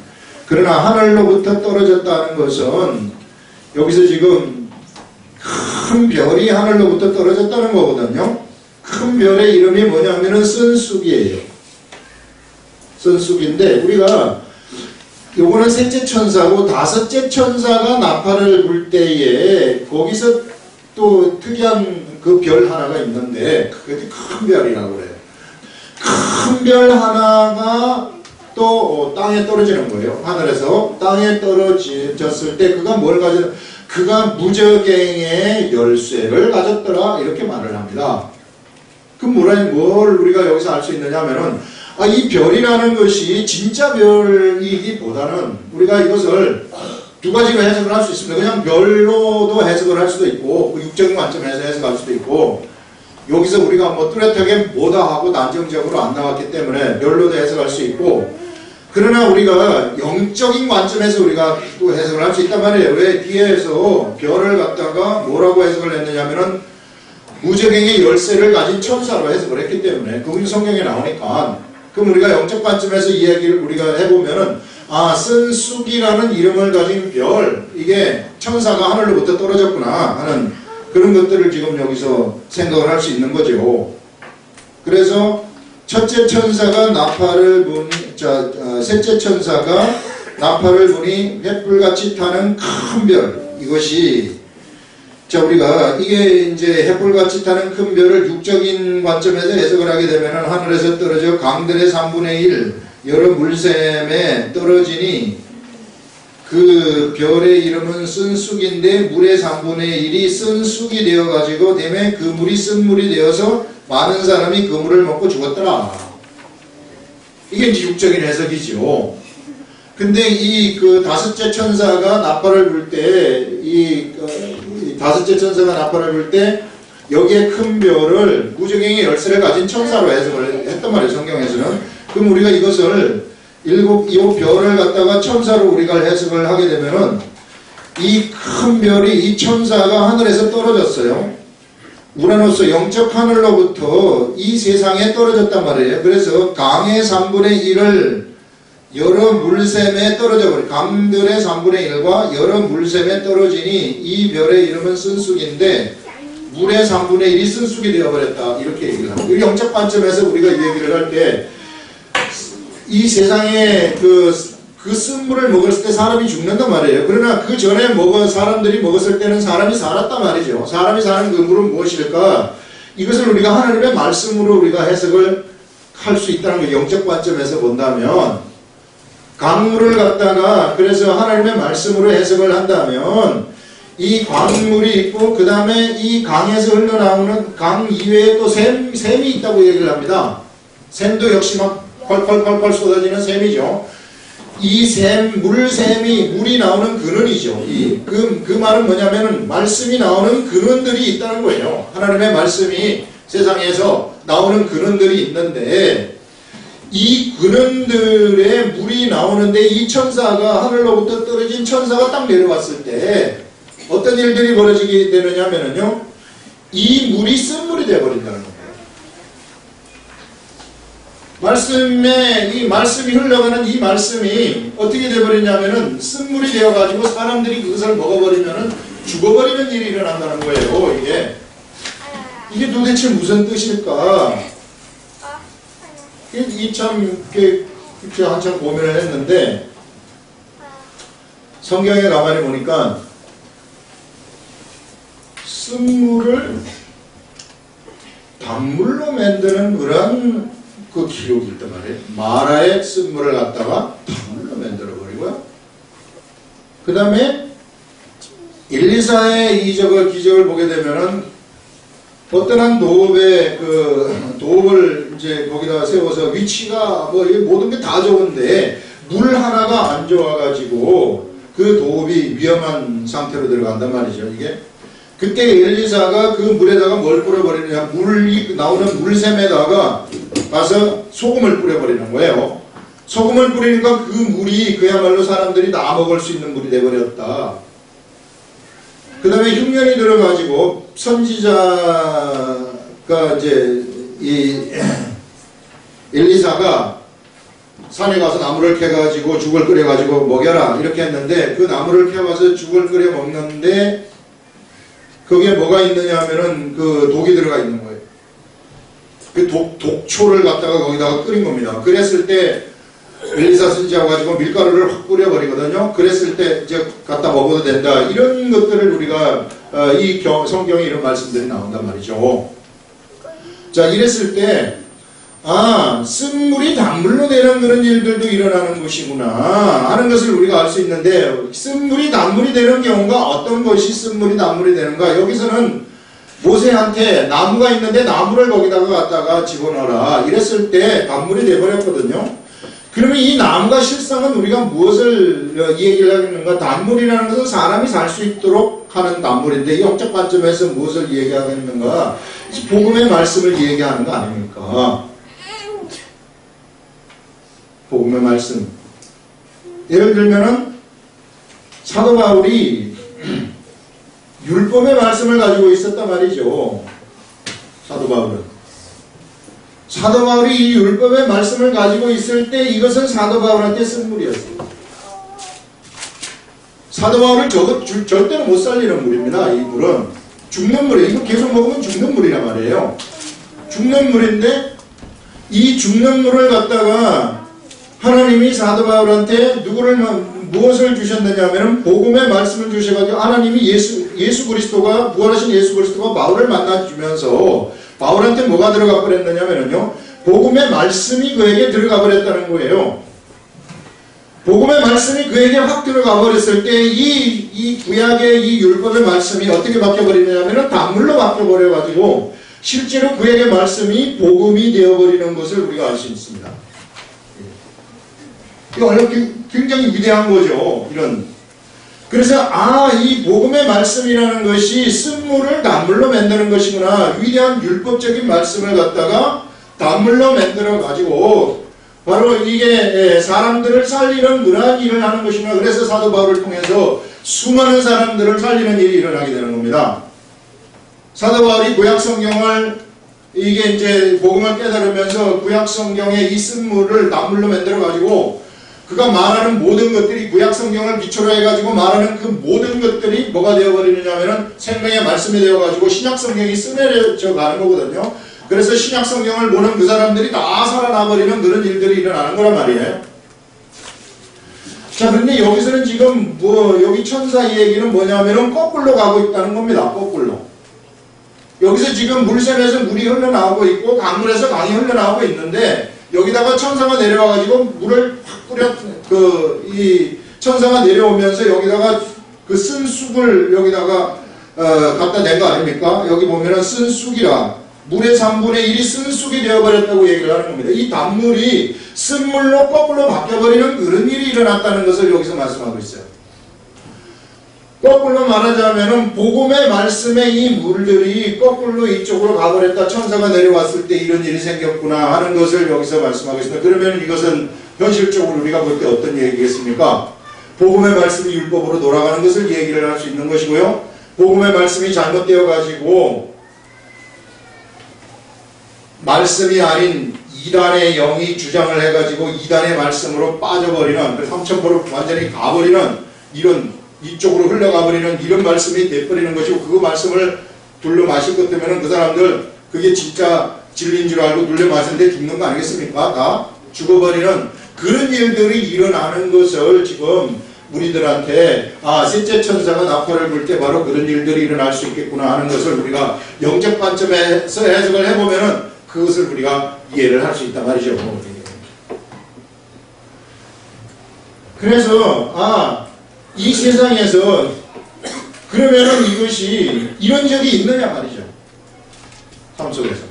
그러나 하늘로부터 떨어졌다는 것은 여기서 지금 큰 별이 하늘로부터 떨어졌다는 거거든요. 큰 별의 이름이 뭐냐면은 쓴쑥이에요. 쓴쑥인데 우리가 요거는 셋째 천사고 다섯째 천사가 나팔을 불 때에 거기서 또 특이한 그 별 하나가 있는데 그게 큰 별이라고 그래요. 큰 별 하나가 또 땅에 떨어지는 거예요. 하늘에서 땅에 떨어졌을 때 그가 뭘 가졌? 그가 무저갱의 열쇠를 가졌더라 이렇게 말을 합니다. 그럼 뭘 우리가 여기서 알 수 있느냐 하면은 이 별이라는 것이 진짜 별이기보다는 우리가 이것을 두 가지로 해석을 할 수 있습니다. 그냥 별로도 해석을 할 수도 있고 육적인 관점에서 해석할 수도 있고 여기서 우리가 뭐 뚜렷하게 뭐다 하고 단정적으로 안 나왔기 때문에 별로도 해석할 수 있고 그러나 우리가 영적인 관점에서 우리가 또 해석을 할 수 있단 말이에요. 왜 뒤에서 별을 갖다가 뭐라고 해석을 했느냐면은 무적행의 열쇠를 가진 천사로 해석을 했기 때문에 그분이 성경에 나오니까 그럼 우리가 영적 관점에서 이야기를 우리가 해보면은 아, 쓴쑥이라는 이름을 가진 별 이게 천사가 하늘로부터 떨어졌구나 하는 그런 것들을 지금 여기서 생각을 할 수 있는 거죠. 그래서 첫째 천사가 나팔을 부니, 셋째 천사가 나팔을 부니 횃불같이 타는 큰 별. 이것이, 우리가 이게 이제 횃불같이 타는 큰 별을 육적인 관점에서 해석을 하게 되면 하늘에서 떨어져 강들의 3분의 1, 여러 물샘에 떨어지니 그 별의 이름은 쓴쑥인데 물의 3분의 1이 쓴쑥이 되어가지고 때문에 그 물이 쓴물이 되어서 많은 사람이 그 물을 먹고 죽었더라. 이게 이제 육적인 해석이죠. 근데 이 그 다섯째 천사가 나팔을 불 때, 다섯째 천사가 나팔을 불 때, 여기에 큰 별을 무적행의 열쇠를 가진 천사로 해석을 했단 말이에요, 성경에서는. 그럼 우리가 이것을 이 별을 갖다가 천사로 우리가 해석을 하게 되면은 이 큰 별이 이 천사가 하늘에서 떨어졌어요. 우라노스 영적 하늘로부터 이 세상에 떨어졌단 말이에요. 그래서 강의 3분의 1을 여러 물샘에 떨어져 버려. 강들의 3분의 1과 여러 물샘에 떨어지니 이 별의 이름은 쓴쑥인데 물의 3분의 1이 쓴쑥이 되어버렸다. 이렇게 얘기를 합니다. 영적 관점에서 우리가 이 얘기를 할 때 이 세상에 그 쓴물을 먹었을 때 사람이 죽는단 말이에요. 그러나 그 전에 사람들이 먹었을 때는 사람이 살았단 말이죠. 사람이 사는 그 물은 무엇일까? 이것을 우리가 하나님의 말씀으로 우리가 해석을 할 수 있다는 거 영적 관점에서 본다면 강물을 갖다가 그래서 하나님의 말씀으로 해석을 한다면 이 강물이 있고 그 다음에 이 강에서 흘러나오는 강 이외에 또 샘이 있다고 얘기를 합니다. 샘도 역시 막 펄펄펄펄 쏟아지는 샘이죠. 이 물샘이 물이 나오는 근원이죠. 그 말은 뭐냐면은 말씀이 나오는 근원들이 있다는 거예요. 하나님의 말씀이 세상에서 나오는 근원들이 있는데 이 근원들의 물이 나오는데 이 천사가 하늘로부터 떨어진 천사가 딱 내려왔을 때 어떤 일들이 벌어지게 되느냐면요, 이 물이 쓴물이 되어버린다는 거예요. 이 말씀이 흘러가는 이 말씀이 어떻게 되어버리냐면은 쓴물이 되어가지고 사람들이 그것을 먹어버리면은 죽어버리는 일이 일어난다는 거예요. 이게 도대체 무슨 뜻일까? 한참 고민을 했는데 성경에 가만히 보니까 쓴물을 단물로 만드는 그런 그 기록이 있단 말이에요. 마라의 쓴물을 갖다가 단물로 만들어버리고요. 그 다음에 엘리사의 기적을 보게 되면은 어떤 한 도읍을 이제 거기다 세워서 위치가 모든 게 다 좋은데 물 하나가 안 좋아가지고 그 도읍이 위험한 상태로 들어간단 말이죠. 그때 엘리사가 그 물에다가 뭘 뿌려버리느냐, 물이 나오는 물샘에다가 가서 소금을 뿌려버리는 거예요. 소금을 뿌리니까 그 물이 그야말로 사람들이 다 먹을 수 있는 물이 돼버렸다. 그 다음에 흉년이 들어가지고 선지자가 이제 엘리사가 산에 가서 나무를 캐가지고 죽을 끓여가지고 먹여라 이렇게 했는데 그 나무를 캐와서 죽을 끓여 먹는데 거기에 뭐가 있느냐 하면은 그 독이 들어가 있는 거예요. 그 독초를 갖다가 거기다가 끓인 겁니다. 그랬을 때 엘리사 선지자 가지고 밀가루를 확 뿌려버리거든요. 그랬을 때 이제 갖다 먹어도 된다. 이런 것들을 우리가 성경에 이런 말씀들이 나온단 말이죠. 자, 이랬을 때 쓴물이 단물로 되는 그런 일들도 일어나는 것이구나 하는 것을 우리가 알 수 있는데 쓴물이 단물이 되는 경우가 어떤 것이 쓴물이 단물이 되는가? 여기서는 모세한테 나무가 있는데 나무를 거기다가 갖다가 집어넣어라 이랬을 때 단물이 되어버렸거든요. 그러면 이 나무가 실상은 우리가 무엇을 얘기를 하겠는가? 단물이라는 것은 사람이 살 수 있도록 하는 단물인데 영적 관점에서 무엇을 얘기하겠는가? 복음의 말씀을 얘기하는 거 아닙니까? 복음의 말씀. 예를 들면은 사도 바울이 율법의 말씀을 가지고 있었단 말이죠. 사도 바울이 이 율법의 말씀을 가지고 있을 때 이것은 사도 바울한테 쓴 물이었어요. 사도 바울은 절대로 못 살리는 물입니다. 이 물은 죽는 물이에요. 이거 계속 먹으면 죽는 물이란 말이에요. 죽는 물인데 이 죽는 물을 갖다가 하나님이 사도 바울한테 무엇을 주셨느냐 하면 복음의 말씀을 주셔가지고 하나님이 예수 그리스도가 부활하신 예수 그리스도가 바울을 만나주면서 바울한테 뭐가 들어가 버렸느냐면요 복음의 말씀이 그에게 들어가 버렸다는 거예요. 복음의 말씀이 그에게 확 들어가 버렸을 때 이 구약의 이 율법의 말씀이 어떻게 바뀌어 버리냐면 단물로 바뀌어 버려 가지고 실제로 그에게 말씀이 복음이 되어 버리는 것을 우리가 알 수 있습니다. 이거 굉장히 위대한 거죠. 그래서 이 복음의 말씀이라는 것이 쓴물을 단물로 만드는 것이구나. 위대한 율법적인 말씀을 갖다가 단물로 만들어 가지고 바로 이게 사람들을 살리는 그러한 일을 하는 것이구나. 그래서 사도 바울을 통해서 수많은 사람들을 살리는 일이 일어나게 되는 겁니다. 사도 바울이 구약 성경을 이게 이제 복음을 깨달으면서 구약 성경의 이 쓴물을 단물로 만들어 가지고 그가 말하는 모든 것들이 구약 성경을 기초로 해가지고 말하는 그 모든 것들이 뭐가 되어버리느냐 하면은 생명의 말씀이 되어가지고 신약 성경이 쓰매져 가는 거거든요. 그래서 신약 성경을 보는 그 사람들이 다 살아나버리는 그런 일들이 일어나는 거란 말이에요. 자, 그런데 여기서는 지금 여기 천사 얘기는 뭐냐면은 거꾸로 가고 있다는 겁니다. 거꾸로. 여기서 지금 물샘에서 물이 흘러나오고 있고 강물에서 강이 흘러나오고 있는데 여기다가 천사가 내려와가지고 물을 확 뿌려, 이 천사가 내려오면서 여기다가 그 쓴 쑥을 여기다가, 갖다 댄 거 아닙니까? 여기 보면은 쓴 쑥이라, 물의 3분의 1이 쓴 쑥이 되어버렸다고 얘기를 하는 겁니다. 이 단물이 쓴물로 거꾸로 바뀌어버리는 그런 일이 일어났다는 것을 여기서 말씀하고 있어요. 거꾸로 말하자면은 복음의 말씀에 이 물들이 거꾸로 이쪽으로 가버렸다. 천사가 내려왔을 때 이런 일이 생겼구나 하는 것을 여기서 말씀하고 있습니다. 그러면 이것은 현실적으로 우리가 볼 때 어떤 얘기겠습니까? 복음의 말씀이 율법으로 돌아가는 것을 얘기를 할 수 있는 것이고요. 복음의 말씀이 잘못되어 가지고 말씀이 아닌 이단의 영이 주장을 해가지고 이단의 말씀으로 빠져버리는, 그래서 삼천포로 완전히 가버리는 이런 이쪽으로 흘러가버리는 이런 말씀이 돼버리는 것이고 그 말씀을 둘러 마실 것 때문에 그 사람들 그게 진짜 진리인 줄 알고 둘러 마시는데 죽는 거 아니겠습니까? 다 죽어버리는 그런 일들이 일어나는 것을 지금 우리들한테 셋째 천사가 나팔을 불 때 바로 그런 일들이 일어날 수 있겠구나 하는 것을 우리가 영적 관점에서 해석을 해보면은 그것을 우리가 이해를 할 수 있단 말이죠. 그래서 이 세상에서 그러면은 이것이 이런 적이 있느냐 말이죠. 삶 속에서.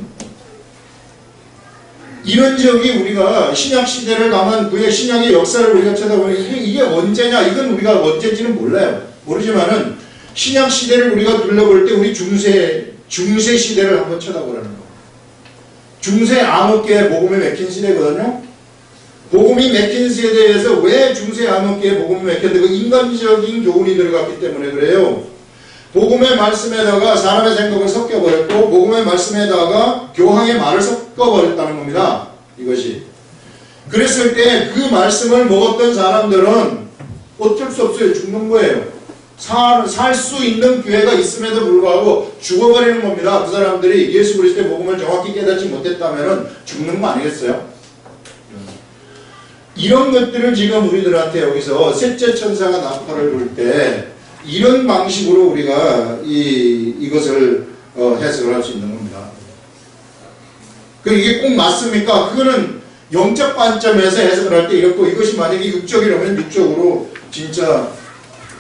이런 적이 우리가 신약 시대를 가면 구약 신약의 역사를 우리가 쳐다보면 이게 언제냐 이건 우리가 언제인지는 몰라요. 모르지만은 신약 시대를 우리가 둘러볼 때 우리 중세 시대를 한번 쳐다보라는 거. 중세 암흑기의 복음이 맥힌 시대거든요. 복음이 맥힌 시대에서 왜 중세 암흑기의 복음이 맥혔는데 그 인간적인 교훈이 들어갔기 때문에 그래요. 복음의 말씀에다가 사람의 생각을 섞여버렸고 복음의 말씀에다가 교황의 말을 섞어버렸다는 겁니다. 이것이. 그랬을 때 그 말씀을 먹었던 사람들은 어쩔 수 없어요. 죽는 거예요. 살 수 있는 기회가 있음에도 불구하고 죽어버리는 겁니다. 그 사람들이 예수 그리스도의 복음을 정확히 깨닫지 못했다면 죽는 거 아니겠어요? 이런 것들을 지금 우리들한테 여기서 셋째 천사가 나팔을 불 때 이런 방식으로 우리가 이것을 해석을 할 수 있는 겁니다. 이게 꼭 맞습니까? 그거는 영적 관점에서 해석을 할 때 이렇고 이것이 만약에 육적이라면 육적으로 진짜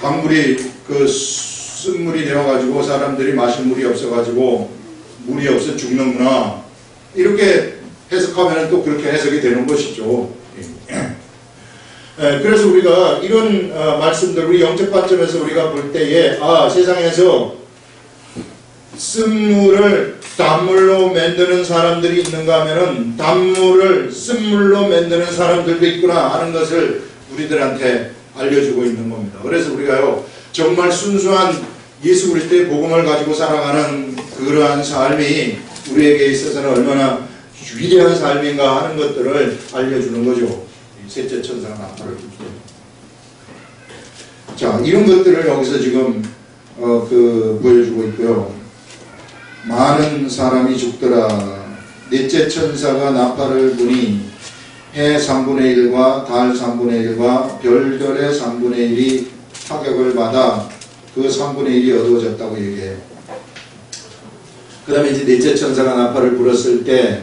강물이 쓴물이 되어가지고 사람들이 마실 물이 없어가지고 물이 없어 죽는구나 이렇게 해석하면 또 그렇게 해석이 되는 것이죠. 그래서 우리가 이런 말씀들 우리 영적 관점에서 우리가 볼 때에 세상에서 쓴물을 단물로 만드는 사람들이 있는가 하면은 단물을 쓴물로 만드는 사람들도 있구나 하는 것을 우리들한테 알려주고 있는 겁니다. 그래서 우리가요 정말 순수한 예수 그리스도의 복음을 가지고 살아가는 그러한 삶이 우리에게 있어서는 얼마나 위대한 삶인가 하는 것들을 알려주는 거죠. 셋째 천사가 나팔을 불 때. 자, 이런 것들을 여기서 지금 보여주고 있고요. 많은 사람이 죽더라. 넷째 천사가 나팔을 부니 해 3분의 1과 달 3분의 1과 별들의 3분의 1이 타격을 받아 그 3분의 1이 어두워졌다고 얘기해요. 그 다음에 이제 넷째 천사가 나팔을 불었을 때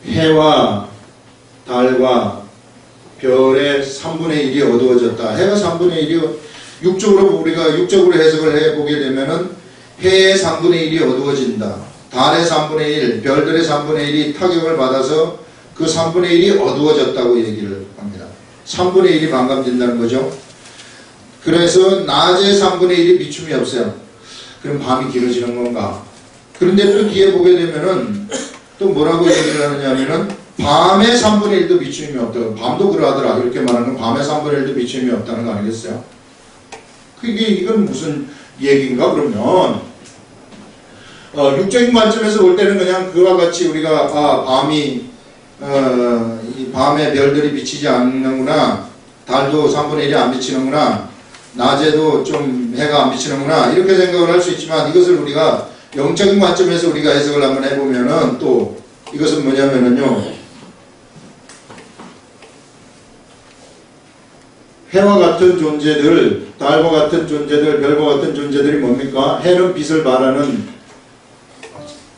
해와 달과 별의 3분의 1이 어두워졌다. 해가 3분의 1이 우리가 육적으로 해석을 해보게 되면은 해의 3분의 1이 어두워진다. 달의 3분의 1, 별들의 3분의 1이 타격을 받아서 그 3분의 1이 어두워졌다고 얘기를 합니다. 3분의 1이 반감된다는 거죠. 그래서 낮에 3분의 1이 비춤이 없어요. 그럼 밤이 길어지는 건가? 그런데 또 뒤에 보게 되면은 또 뭐라고 얘기를 하느냐면은 밤에 3분의 1도 비춤이 없다고. 밤도 그러하더라. 이렇게 말하는 건 밤에 3분의 1도 비춤이 없다는 거 아니겠어요? 이건 무슨 얘기인가 그러면 육적인 관점에서 볼 때는 그냥 그와 같이 우리가 밤이 이 밤에 별들이 비치지 않는구나, 달도 3분의 1이 안 비치는구나, 낮에도 좀 해가 안 비치는구나 이렇게 생각을 할 수 있지만 이것을 우리가 영적인 관점에서 우리가 해석을 한번 해보면은 또 이것은 뭐냐면은요 해와 같은 존재들, 달과 같은 존재들, 별과 같은 존재들이 뭡니까? 해는 빛을 발하는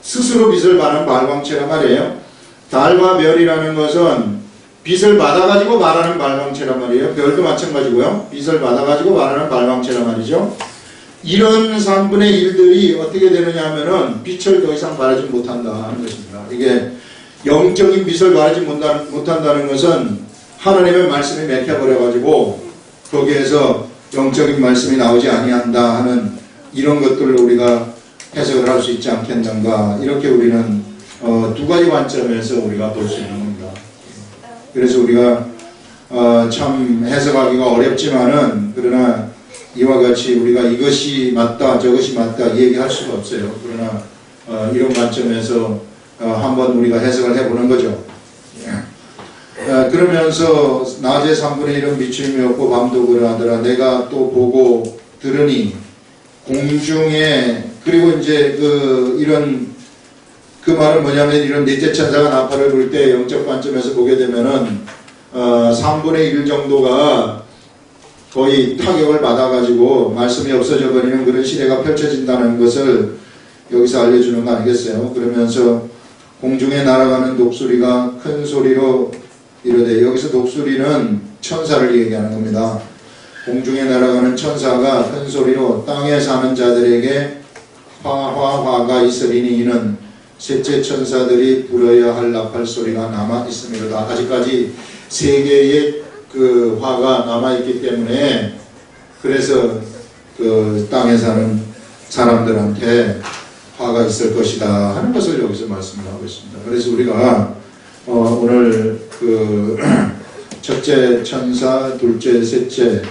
스스로 빛을 발하는 발광체란 말이에요. 달과 별이라는 것은 빛을 받아가지고 말하는 발광체란 말이에요. 별도 마찬가지고요. 빛을 받아가지고 말하는 발광체란 말이죠. 이런 3분의 1들이 어떻게 되느냐 하면은 빛을 더 이상 발하지 못한다 하는 것입니다. 이게 영적인 빛을 발하지 못한다는 것은 하나님의 말씀이 맥혀버려가지고 거기에서 영적인 말씀이 나오지 아니한다 하는 이런 것들을 우리가 해석을 할 수 있지 않겠는가. 이렇게 우리는 두 가지 관점에서 우리가 볼 수 있는 겁니다. 그래서 우리가 참 해석하기가 어렵지만은 그러나 이와 같이 우리가 이것이 맞다 저것이 맞다 얘기할 수가 없어요. 그러나 이런 관점에서 한번 우리가 해석을 해보는 거죠. 그러면서 낮에 3분의 1은 비춤이 없고 밤도 그러하더라. 내가 또 보고 들으니 공중에 그리고 이제 그 말은 뭐냐면 이런 넷째 천사가 나팔을 불 때 영적 관점에서 보게 되면은 3분의 1 정도가 거의 타격을 받아가지고 말씀이 없어져 버리는 그런 시대가 펼쳐진다는 것을 여기서 알려주는 거 아니겠어요? 그러면서 공중에 날아가는 독수리가 큰 소리로 이르되, 여기서 독수리는 천사를 얘기하는 겁니다. 공중에 날아가는 천사가 큰 소리로 땅에 사는 자들에게 화가 있으리니 이는 셋째 천사들이 불어야 할 나팔 소리가 남아 있습니다. 아직까지 세 개의 그 화가 남아 있기 때문에 그래서 그 땅에 사는 사람들한테 화가 있을 것이다 하는 것을 여기서 말씀을 하고 있습니다. 그래서 우리가 오늘 그 첫째 천사, 둘째, 셋째,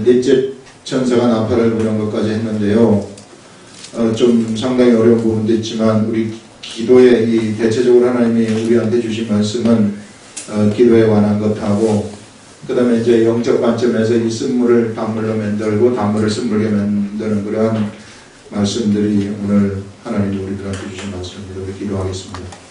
넷째 천사가 나팔을 부는 것까지 했는데요. 좀 상당히 어려운 부분도 있지만 우리 기도에 이 대체적으로 하나님이 우리한테 주신 말씀은 기도에 관한 것하고 그 다음에 이제 영적 관점에서 이 쓴물을 단물로 만들고 단물을 쓴물로 만드는 그러한 말씀들이 오늘 하나님이 우리들한테 주신 말씀입니다. 우리 기도하겠습니다.